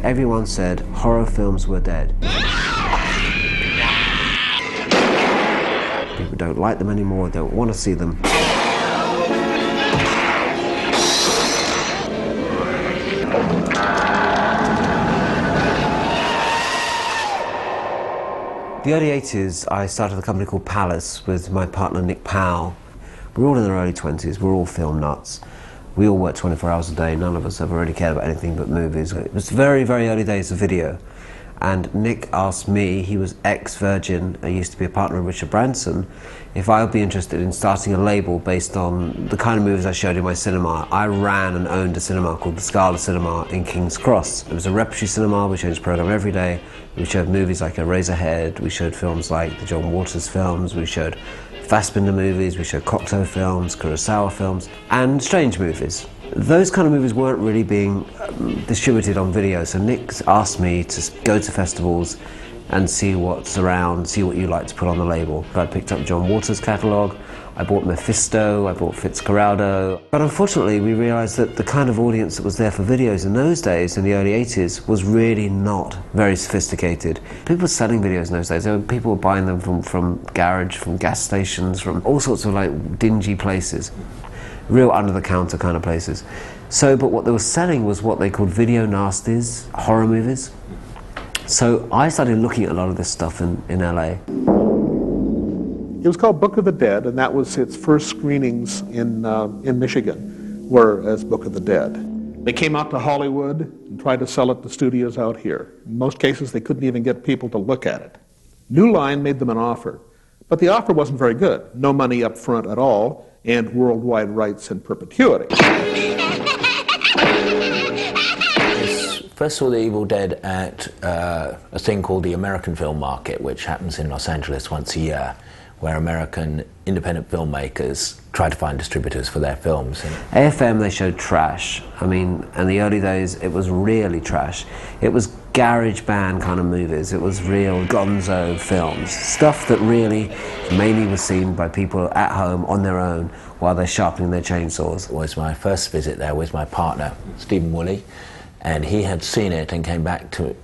everyone said horror films were dead. People don't like them anymore, don't want to see them. The early 80s, I started a company called Palace with my partner Nick Powell. We're all in our early 20s, we're all film nuts. We all work 24 hours a day, none of us ever really cared about anything but movies. It was very, very early days of video. And Nick asked me, he was ex-Virgin, I used to be a partner of Richard Branson, if I would be interested in starting a label based on the kind of movies I showed in my cinema. I ran and owned a cinema called the Scala Cinema in King's Cross. It was a repertory cinema, we changed the program every day. We showed movies like Eraserhead, we showed films like the John Waters films, we showed Fassbinder movies, we showed Cocteau films, Kurosawa films, and strange movies. Those kind of movies weren't really being distributed on video, so Nick asked me to go to festivals and see what's around, see what you like to put on the label. I picked up John Waters' catalogue, I bought Mephisto, I bought Fitzcarraldo. But unfortunately we realised that the kind of audience that was there for videos in those days, in the early 80s, was really not very sophisticated. People were selling videos in those days. People were buying them from garage, from gas stations, from all sorts of like dingy places. Real under-the-counter kind of places. So, but what they were selling was what they called video nasties, horror movies. So I started looking at a lot of this stuff in LA. It was called Book of the Dead, and that was its first screenings in Michigan, were as Book of the Dead. They came out to Hollywood and tried to sell it to studios out here. In most cases, they couldn't even get people to look at it. New Line made them an offer, but the offer wasn't very good. No money up front at all, and worldwide rights in perpetuity. First saw The Evil Dead at a thing called the American Film Market, which happens in Los Angeles once a year, where American independent filmmakers try to find distributors for their films. AFM, they showed trash. I mean, in the early days, it was really trash. It was garage band kind of movies. It was real gonzo films. Stuff that really mainly was seen by people at home on their own while they're sharpening their chainsaws. It was my first visit there with my partner, Stephen Woolley, and he had seen it and came back to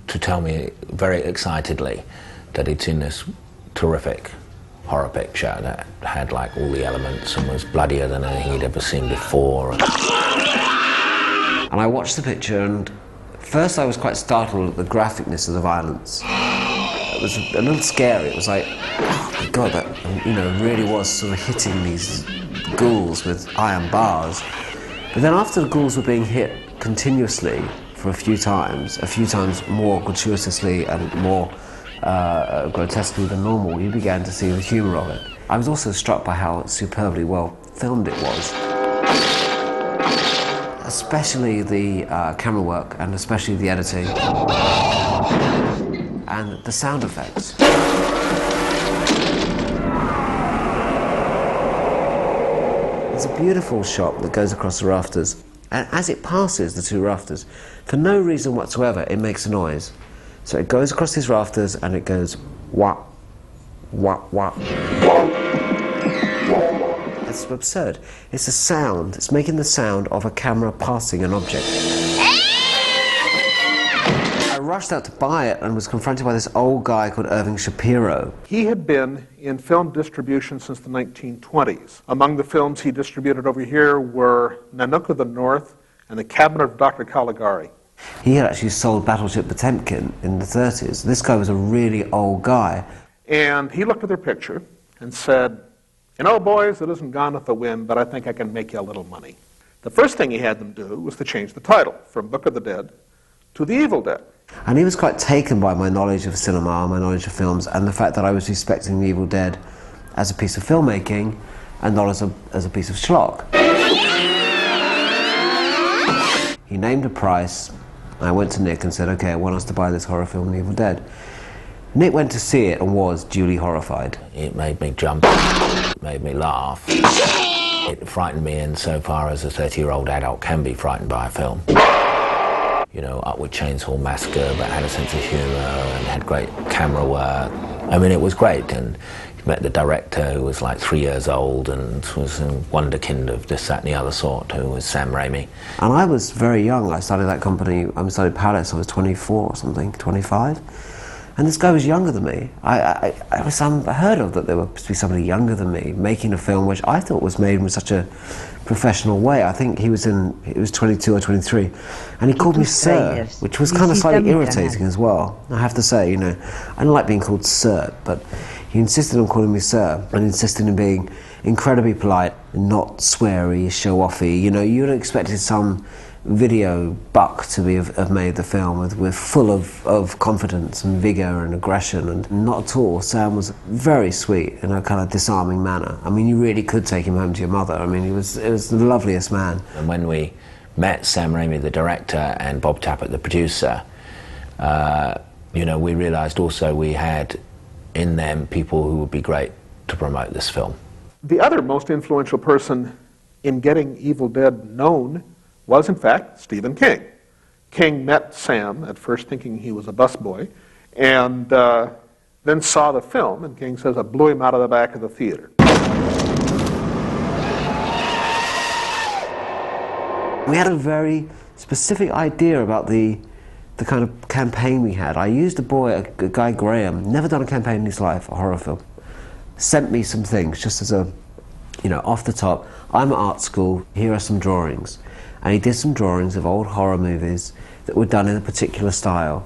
tell me very excitedly that he'd seen this terrific horror picture that had like all the elements and was bloodier than anything he'd ever seen before. And I watched the picture, and first I was quite startled at the graphicness of the violence. It was a little scary. It was like, oh my God, that, you know, really was sort of hitting these ghouls with iron bars. But then after the ghouls were being hit continuously for a few times more gratuitously and more grotesquely than normal, you began to see the humour of it. I was also struck by how superbly well filmed it was. Especially the camera work, and especially the editing. And the sound effects. There's a beautiful shot that goes across the rafters, and as it passes the two rafters, for no reason whatsoever, it makes a noise. So it goes across these rafters and it goes wah, wah, wah. It's absurd. It's a sound. It's making the sound of a camera passing an object. I rushed out to buy it and was confronted by this old guy called Irving Shapiro. He had been in film distribution since the 1920s. Among the films he distributed over here were Nanook of the North and The Cabinet of Dr. Caligari. He had actually sold Battleship Potemkin in the 30s. This guy was a really old guy. And he looked at their picture and said, you know, boys, it isn't Gone with the Wind, but I think I can make you a little money. The first thing he had them do was to change the title from Book of the Dead to The Evil Dead. And he was quite taken by my knowledge of cinema, my knowledge of films, and the fact that I was respecting The Evil Dead as a piece of filmmaking and not as a piece of schlock. He named a price. I went to Nick and said, okay, I want us to buy this horror film, The Evil Dead. Nick went to see it and was duly horrified. It made me jump, it made me laugh. It frightened me insofar as a 30-year-old adult can be frightened by a film. You know, up with Chainsaw Massacre, but had a sense of humour and had great camera work. I mean, it was great, and you met the director, who was like 3 years old and was a wonderkind of this, that and the other sort, who was Sam Raimi. And I was very young. I started that company, I started Palace, I was 24 or something, 25. And this guy was younger than me. I was unheard of that there was to be somebody younger than me making a film which I thought was made in such a professional way. I think he was 22 or 23, and he called me sir, which was kind of slightly irritating as well. I have to say, you know, I don't like being called sir, but he insisted on calling me sir, and insisted in being incredibly polite, not sweary, show-offy. You know, you'd have expected some video buck to have made the film with full of confidence and vigor and aggression, and not at all. Sam was very sweet in a kind of disarming manner. I mean, you really could take him home to your mother. I mean, it was the loveliest man. And when we met Sam Raimi, the director, and Bob Tappert, the producer, you know, we realized also we had in them people who would be great to promote this film. The other most influential person in getting Evil Dead known was, in fact, Stephen King. King met Sam at first thinking he was a busboy, and then saw the film, and King says, "I blew him out of the back of the theater." We had a very specific idea about the kind of campaign we had. I used a guy Graham, never done a campaign in his life, a horror film, sent me some things just as a, you know, off the top. I'm at art school, here are some drawings. And he did some drawings of old horror movies that were done in a particular style.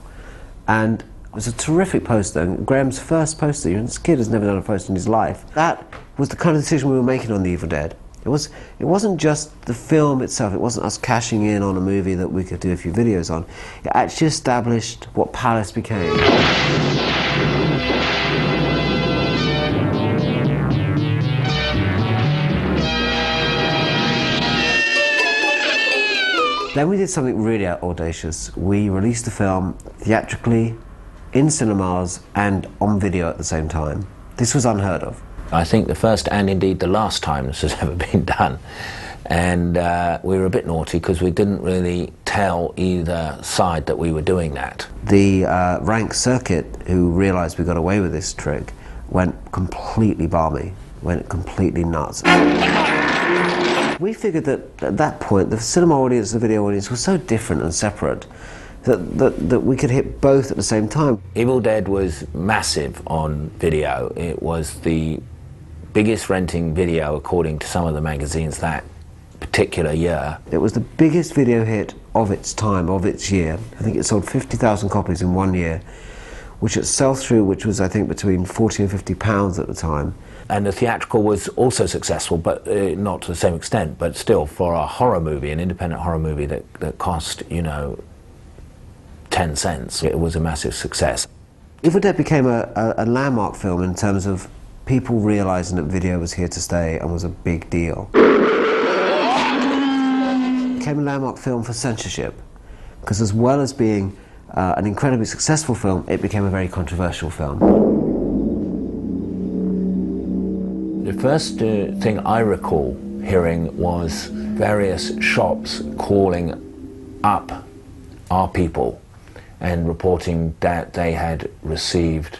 And it was a terrific poster. And Graham's first poster, you know, this kid has never done a poster in his life. That was the kind of decision we were making on The Evil Dead. It wasn't just the film itself, it wasn't us cashing in on a movie that we could do a few videos on. It actually established what Palace became. Then we did something really audacious. We released the film theatrically, in cinemas, and on video at the same time. This was unheard of. I think the first and indeed the last time this has ever been done. And we were a bit naughty because we didn't really tell either side that we were doing that. The rank circuit, who realised we got away with this trick, went completely balmy, went completely nuts. We figured that at that point, the cinema audience and the video audience were so different and separate that we could hit both at the same time. Evil Dead was massive on video. It was the biggest renting video according to some of the magazines that particular year. It was the biggest video hit of its time, of its year. I think it sold 50,000 copies in 1 year, which at sell-through, which was I think between 40 and 50 pounds at the time. And the theatrical was also successful, but not to the same extent, but still for a horror movie, an independent horror movie that cost, you know, 10 cents, it was a massive success. Evil Dead became a landmark film in terms of people realising that video was here to stay and was a big deal. It became a landmark film for censorship, because as well as being an incredibly successful film, it became a very controversial film. The first thing I recall hearing was various shops calling up our people and reporting that they had received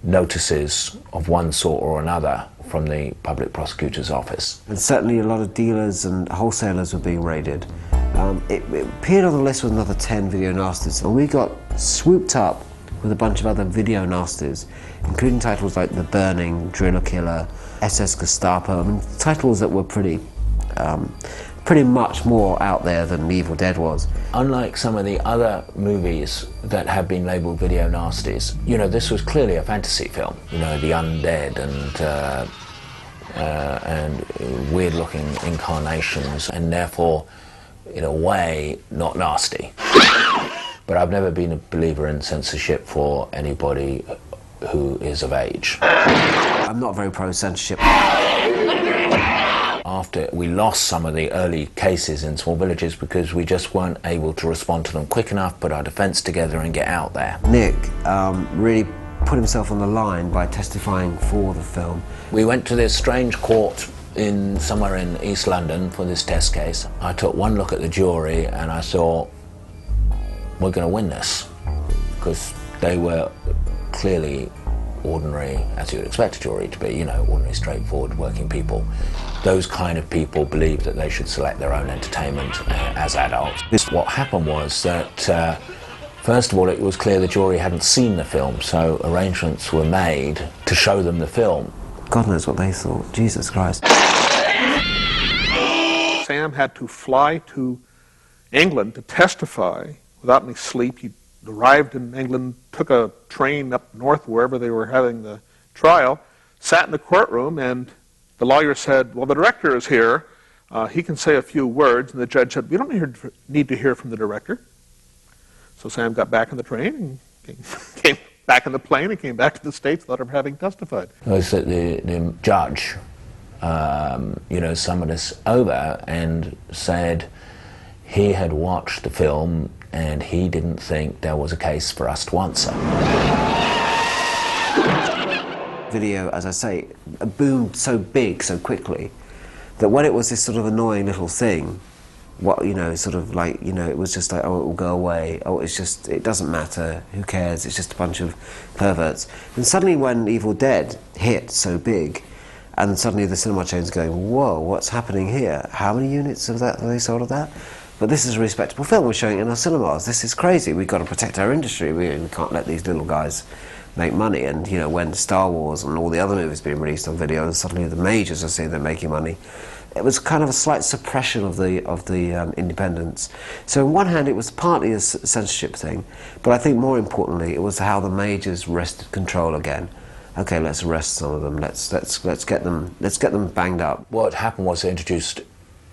notices of one sort or another from the public prosecutor's office. And certainly a lot of dealers and wholesalers were being raided. It appeared on the list with another 10 video nasties, and we got swooped up with a bunch of other video nasties, including titles like The Burning, Driller Killer, SS Gestapo. I mean, titles that were pretty much more out there than Evil Dead was. Unlike some of the other movies that have been labelled video nasties, you know, this was clearly a fantasy film. You know, the undead and weird-looking incarnations, and therefore, in a way, not nasty. But I've never been a believer in censorship for anybody who is of age. I'm not very pro-censorship. After we lost some of the early cases in small villages because we just weren't able to respond to them quick enough, put our defence together and get out there. Nick really put himself on the line by testifying for the film. We went to this strange court somewhere in East London for this test case. I took one look at the jury and I thought, we're going to win this, because they were clearly ordinary, as you would expect a jury to be, you know, ordinary, straightforward, working people. Those kind of people believe that they should select their own entertainment as adults. What happened was that, first of all, it was clear the jury hadn't seen the film, so arrangements were made to show them the film. God knows what they thought. Jesus Christ. Sam had to fly to England to testify without any sleep. He arrived in England, took a train up north wherever they were having the trial, sat in the courtroom, and the lawyer said, well, the director is here. He can say a few words. And the judge said, we don't need to hear from the director. So Sam got back on the train and came back in the plane and came back to the States without ever having testified. It was that the judge, you know, summoned us over and said he had watched the film and he didn't think there was a case for us to answer. Video, as I say, boomed so big so quickly that when it was this sort of annoying little thing, what, you know, sort of like, you know, it was just like, oh, it will go away, oh, it's just, it doesn't matter, who cares, it's just a bunch of perverts. And suddenly when Evil Dead hit so big, and suddenly the cinema chain's going, whoa, what's happening here? How many units of that have they sold of that? But this is a respectable film, we're showing it in our cinemas, this is crazy, we've got to protect our industry, we can't let these little guys make money. And, you know, when Star Wars and all the other movies being released on video, and suddenly the majors are saying they're making money, it was kind of a slight suppression of the independents. So on one hand, it was partly a censorship thing, but I think more importantly, it was how the majors wrested control again. Okay, let's arrest some of them. Let's get them banged up. What happened was they introduced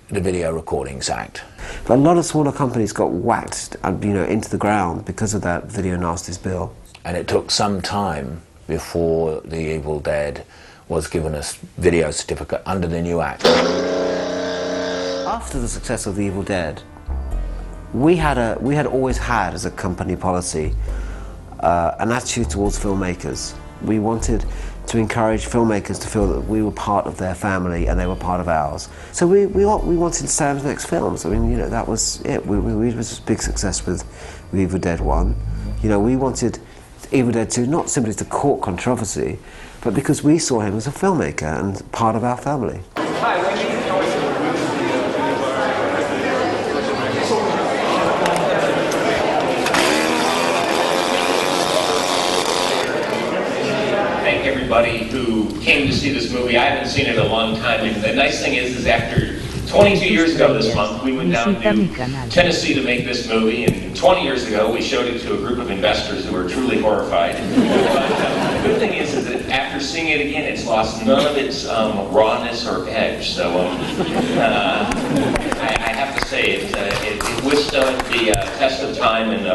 the Video Recordings Act. But a lot of smaller companies got whacked, you know, into the ground because of that Video Nasties bill. And it took some time before the Evil Dead was given a video certificate under the new act. After the success of the Evil Dead, we had always had as a company policy an attitude towards filmmakers. We wanted to encourage filmmakers to feel that we were part of their family and they were part of ours. So we wanted Sam's next films. I mean, you know, that was it. It was a big success with Evil Dead 1. You know, we wanted Evil Dead 2 not simply to court controversy, but because we saw him as a filmmaker and part of our family. Thank everybody who came to see this movie. I haven't seen it in a long time, and the nice thing is after 22 years ago this month, we went down to Tennessee to make this movie, and 20 years ago we showed it to a group of investors who were truly horrified. But the good thing is that after seeing it again, it's lost none of its rawness or edge. So I have to say it withstood the test of time, and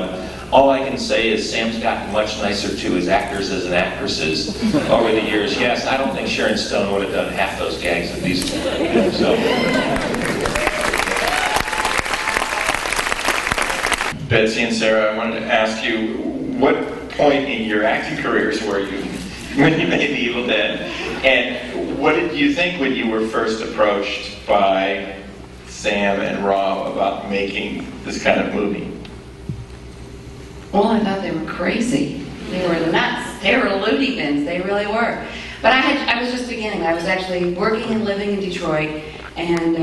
all I can say is Sam's gotten much nicer to his actors and actresses over the years. Yes, I don't think Sharon Stone would have done half those gags that these people did. So. Betsy and Sarah, I wanted to ask you, what point in your acting careers were you when you made The Evil Dead? And what did you think when you were first approached by Sam and Rob about making this kind of movie? Well, I thought they were crazy. They were nuts. They were loony bins. They really were. But I was just beginning. I was actually working and living in Detroit, and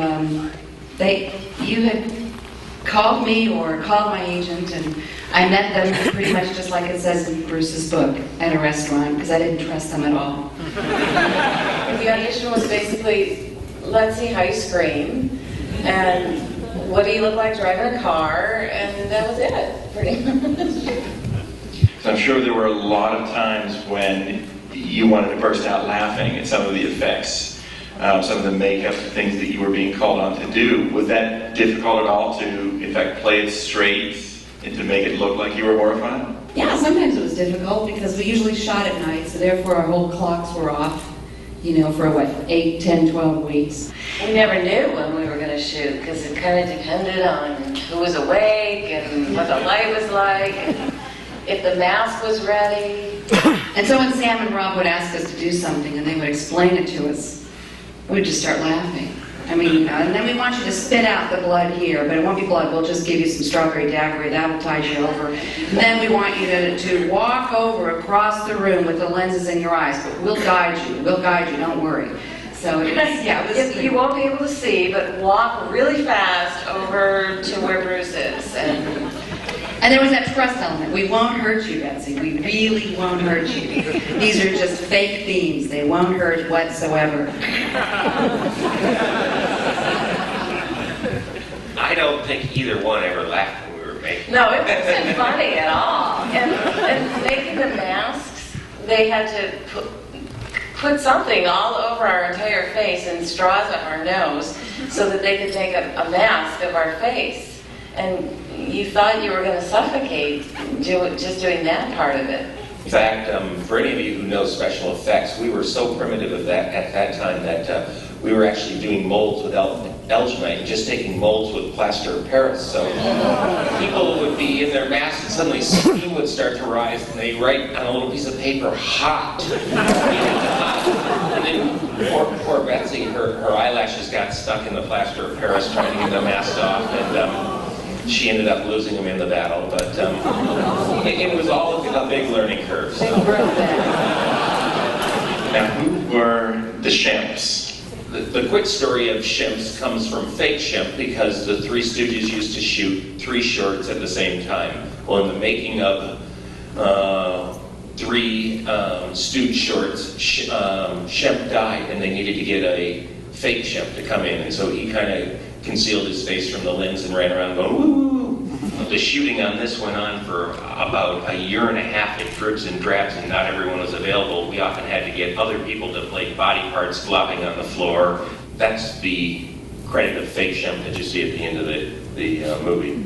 you had called me or called my agent, and I met them pretty much just like it says in Bruce's book, at a restaurant, because I didn't trust them at all. The audition was basically, let's see how you scream, and what do you look like driving a car, and that was it, pretty much. So I'm sure there were a lot of times when you wanted to burst out laughing at some of the effects, some of the makeup, things that you were being called on to do. Was that difficult at all to, in fact, play it straight and to make it look like you were horrified? Yeah, sometimes it was difficult because we usually shot at night, so therefore our whole clocks were off, you know, for what, 8, 10, 12 weeks. We never knew when we were going to shoot because it kind of depended on who was awake and what the light was like, and if the mask was ready. And so when Sam and Rob would ask us to do something and they would explain it to us, we'd just start laughing. I mean, you know, and then we want you to spit out the blood here, but it won't be blood. We'll just give you some strawberry daiquiri. That'll tide you over. And then we want you to walk over across the room with the lenses in your eyes, but we'll guide you. We'll guide you. Don't worry. So it was, You won't be able to see, but walk really fast over to where Bruce is. And there was that trust element. We won't hurt you, Betsy. We really won't hurt you. These are just fake themes. They won't hurt whatsoever. I don't think either one ever laughed when we were making it. No, it wasn't funny at all. And making the masks, they had to put something all over our entire face and straws up our nose so that they could make a mask of our face. And you thought you were going to suffocate just doing that part of it. In fact, for any of you who know special effects, we were so primitive at that time that we were actually doing molds with alginite and just taking molds with plaster of Paris. So people would be in their masks and suddenly steam would start to rise and they'd write on a little piece of paper, hot. And then poor Betsy, her eyelashes got stuck in the plaster of Paris trying to get the mask off, and she ended up losing them in the battle, but it was all a big learning curve. So. Now, who were the Shimps? The quick story of Shimps comes from fake Shimp because the Three Stooges used to shoot 3 shorts at the same time. Well, in the making of 3 Stooge shorts, Shimp died and they needed to get a fake Shimp to come in, and so he kind of concealed his face from the lens and ran around going, woo, woo, woo. The shooting on this went on for about a year and a half in dribs and drabs, and not everyone was available. We often had to get other people to play body parts flopping on the floor. That's the credit of fake Shimp that you see at the end of the movie.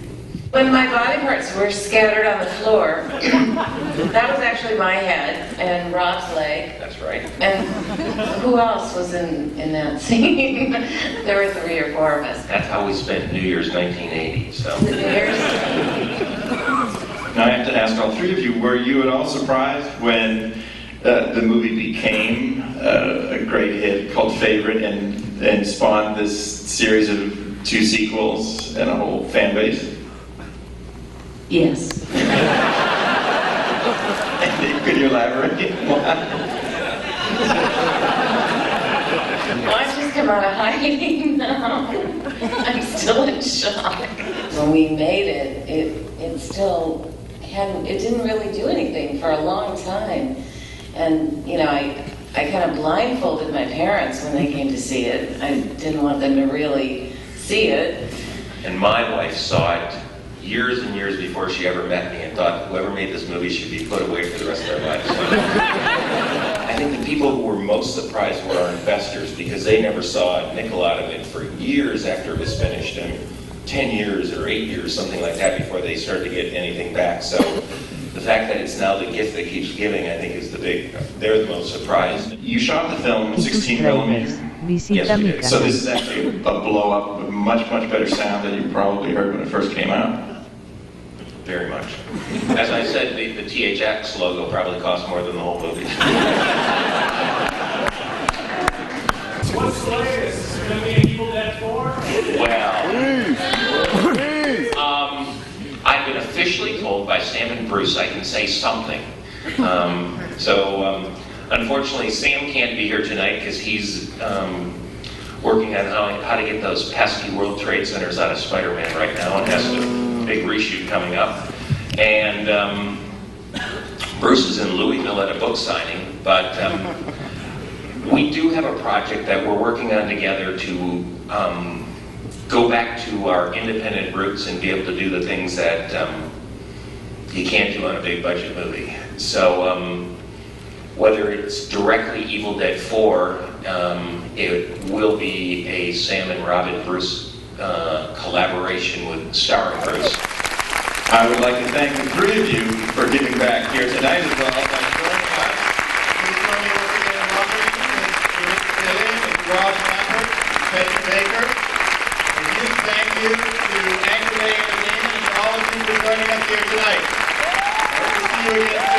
When my body parts were scattered on the floor, that was actually my head and Rob's leg. That's right. And who else was in that scene? There were 3 or 4 of us. That's how we spent New Year's 1980. So. Now I have to ask all 3 of you, were you at all surprised when the movie became a great hit, cult favorite, and spawned this series of 2 sequels and a whole fan base? Yes. Could you elaborate? Well, I just come out of hiding now. I'm still in shock. When we made it, it still it didn't really do anything for a long time. And, you know, I kind of blindfolded my parents when they came to see it. I didn't want them to really see it. And my wife saw it years and years before she ever met me and thought whoever made this movie should be put away for the rest of their lives. I think the people who were most surprised were our investors because they never saw a nickel out of it for years after it was finished, and 10 years or 8 years, something like that, before they started to get anything back. So the fact that it's now the gift that keeps giving, I think, is they're the most surprised. You shot the film 16 millimeters. Yes, we did. So this is actually a blow up with much, much better sound than you probably heard when it first came out. Very much. As I said, the THX logo probably cost more than the whole movie. What's the latest? Is it going to be an Evil Dead 4? Well, I've been officially told by Sam and Bruce I can say something. Unfortunately, Sam can't be here tonight because he's working on how to get those pesky World Trade Centers out of Spider-Man right now, and has a big reshoot coming up. And Bruce is in Louisville at a book signing, but we do have a project that we're working on together to go back to our independent roots and be able to do the things that you can't do on a big budget movie. So whether it's directly Evil Dead 4, it will be a Sam and Robin Bruce collaboration with starring Bruce. I would like to thank the 3 of you for giving back here tonight as well by joining us. Please join me once again in welcoming Rob Lambert, Patrick Baker. A huge thank you to Anchor Bay Entertainment and to all of you for joining us here tonight. I hope to see you again.